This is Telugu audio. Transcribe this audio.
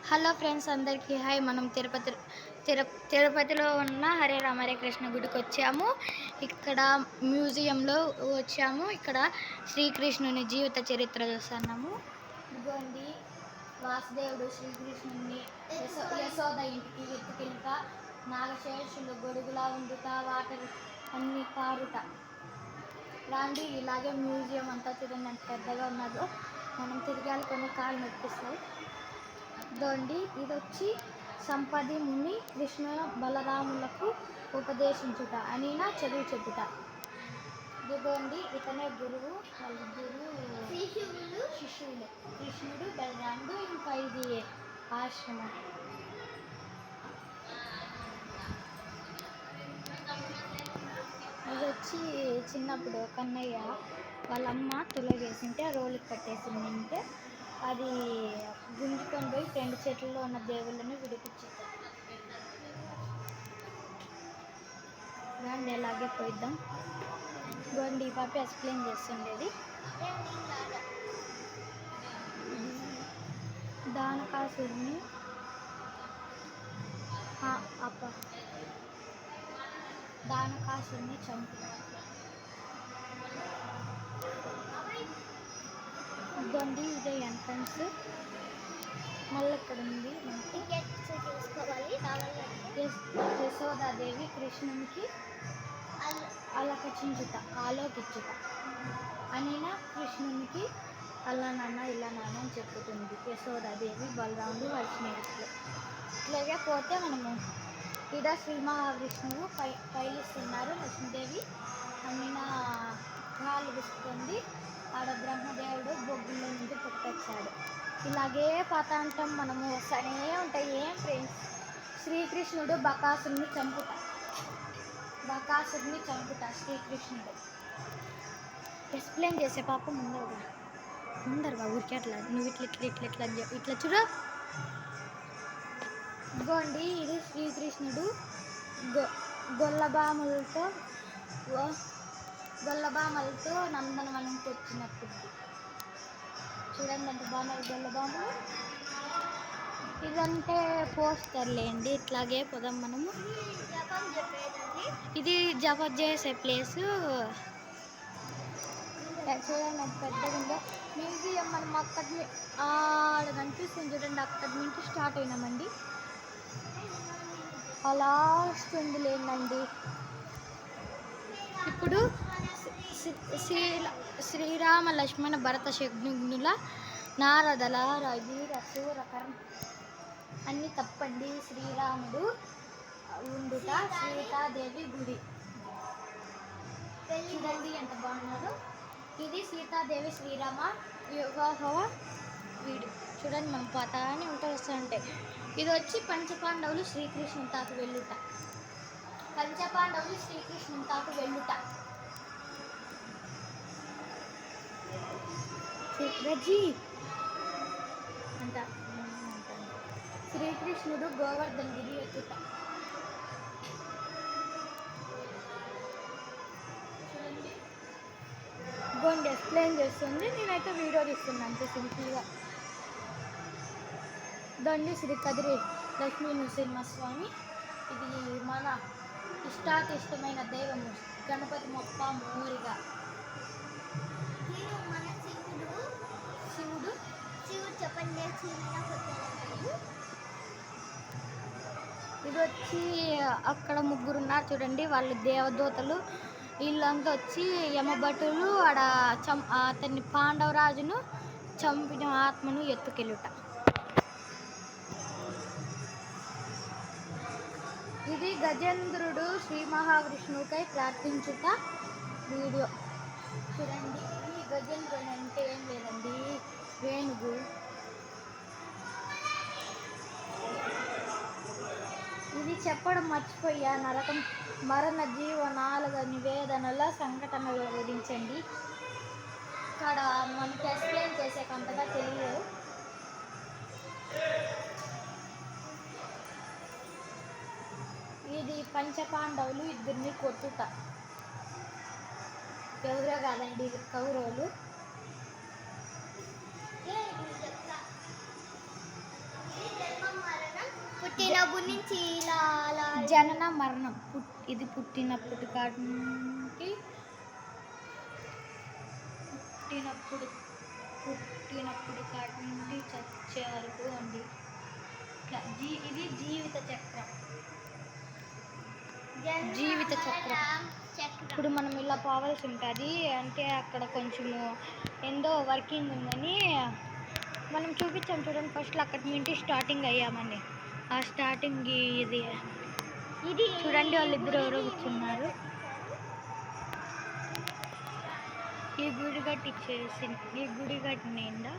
హలో ఫ్రెండ్స్, అందరికీ హాయ్. మనం తిరుపతిలో ఉన్న హరే రామ హరే కృష్ణ గుడికి వచ్చాము. ఇక్కడ మ్యూజియంలో వచ్చాము. ఇక్కడ శ్రీకృష్ణుని జీవిత చరిత్ర చూస్తున్నాము. ఇదిగోండి, వాసుదేవుడు శ్రీకృష్ణుని యశోద ఇంటికి ఎత్తుకెళ్తా, నాగశేషులు గొడుగులా ఉండుట, వాటర్ అన్ని పారుట. రాండి, ఇలాగే మ్యూజియం అంతా చూడండి ఎంత పెద్దగా ఉన్నదో. మనం తిరగాలి, కొన్ని కాళ్ళు నొప్పిస్తాయి. ఇదండి, ఇది వచ్చి సంపది ముని కృష్ణ బలరాములకు ఉపదేశించుట అనిన చదువు చెప్పుట. ఇదిగోండి, ఇతనే గురువు, వాళ్ళిద్దరు శిష్యులు, కృష్ణుడు బలరాముడు. ఇంకా ఇది ఆశ్రమం. ఇది వచ్చి చిన్నప్పుడు కన్నయ్య వాళ్ళమ్మ తులగేసింటే రోలుకి కట్టేసిందంటే అది గుంజుకొని పోయి 2 చెట్లలో ఉన్న దేవుళ్ళని విడిపించింది. రండి, ఎలాగే పోయిద్దాం. గోండి, పాప ఎక్స్ప్లెయిన్ చేస్తుండేది. దానకాసుడిని చంపు. ఇదండి, ఇదే ఎంట్రన్స్. మళ్ళీ ఇక్కడ ఉంది యశోదాదేవి కృష్ణునికి ఆలోకించుట అనిన కృష్ణునికి అలా నాన్న ఇలా నాన్న అని చెప్పుతుంది యశోదాదేవి బలరాముడు వాళ్ళ స్నేహితులు. ఇట్లాగే పోతే మనము ఇక్కడ శ్రీ మహావిష్ణువు పైలిస్తున్నారు. లక్ష్మీదేవి అనిన కాలు విస్తుంది. ఆడ బ్రహ్మదేవుడు బొగ్గుల్లో నుంచి పుట్టొచ్చాడు. ఇలాగే పతాంతం మనము వస్తూనే ఉంటాయి. ఏం ఫ్రెండ్స్, శ్రీకృష్ణుడు బకాసురుని చంపుట శ్రీకృష్ణుడు ఎక్స్ప్లెయిన్ చేసే పాప ముందరగా ఊరికే అట్లా నువ్వు ఇట్లా చూడ. ఇదిగోండి, ఇది శ్రీకృష్ణుడు గొల్లబామలతో నందనవనంకి వచ్చినప్పుడు. చూడండి ఎంత బాగున్నారు గొల్లబామలు. ఇదంటే పోస్టర్లేండి. ఇట్లాగే పోదాం మనము. ఇది జపం చేసే ప్లేసు. చూడండి ఎంత పెద్దగా ఉందో మ్యూజియం. మనం అక్కడి ఆడ కనిపిస్తుంది చూడండి, అక్కడి నుంచి స్టార్ట్ అయినామండి. అలా వస్తుంది లేదండి. ఇప్పుడు శ్రీరామ లక్ష్మణ భరత శత్రుఘ్నుల నారదల రవి రసూరకరం అన్ని తప్పండి. శ్రీరాముడు ఉండుట సీతాదేవి గుడి. చూడండి ఎంత బాగున్నారో. ఇది సీతాదేవి శ్రీరామ వివాహ వీడు. చూడండి, మనం పోతానే వస్తుంటే. ఇది వచ్చి పంచపాండవులు శ్రీకృష్ణుని తాకు వెళ్ళుట. అంట శ్రీకృష్ణుడు గోవర్ధన్ గిరి ఎక్కుట. గోండి ఎక్స్ప్లెయిన్ చేస్తుంది, నేనైతే వీడియో తీస్తున్నాను అంతే సింపుల్గా. దండి, శ్రీ కదిరి లక్ష్మీ నృసింహస్వామి. ఇది మన ఇష్టాతిష్టమైన దైవము గణపతి మొప్ప మోరిగా. శివుడు చెప్పండి. ఇది వచ్చి అక్కడ 3 ఉన్నారు చూడండి, వాళ్ళు దేవదూతలు. వీళ్ళంతా వచ్చి యమభటులు ఆడ అతన్ని పాండవరాజును చంపిన ఆత్మను ఎత్తుకెళ్ళుట. ఇది గజేంద్రుడు శ్రీ మహావిష్ణువుకై ప్రార్థించుట వీడియో. చూడండి, ఈ గజేంద్రుడు అంటే ఏం లేదండి, వేణుగు. ఇది చెప్పడం మర్చిపోయా. నరకం మరణ జీవనాలుగ నివేదనల సంఘటనలు వివరించండి. ఇక్కడ మనకి ఎక్స్ప్లెయిన్ చేసేకంతగా తెలియదు. ఇది పంచపాండవులు ఇద్దరిని కొట్టుట. ఎవరో కాదండి, కౌరవులు. పుట్టినప్పటి నుంచి ఇలా అలా జనన మరణం ఇది పుట్టినప్పటి కాడి నుండి పుట్టినప్పుడు కాడి నుండి చచ్చే వరకు అండి. ఇట్లా ఇది జీవిత చక్రం. ఇప్పుడు మనం ఇలా పోవాల్సి ఉంటుంది. అంటే అక్కడ కొంచెము ఏందో వర్కింగ్ ఉందని మనం చూపించాం చూడండి. ఫస్ట్లో అక్కడి నుండి స్టార్టింగ్ అయ్యామండి. ఆ స్టార్టింగ్ ఇది చూడండి, వాళ్ళిద్దరు ఎవరో కూర్చున్నారు. ఈ గుడి కట్టించేసి ఈ గుడి కట్టిందా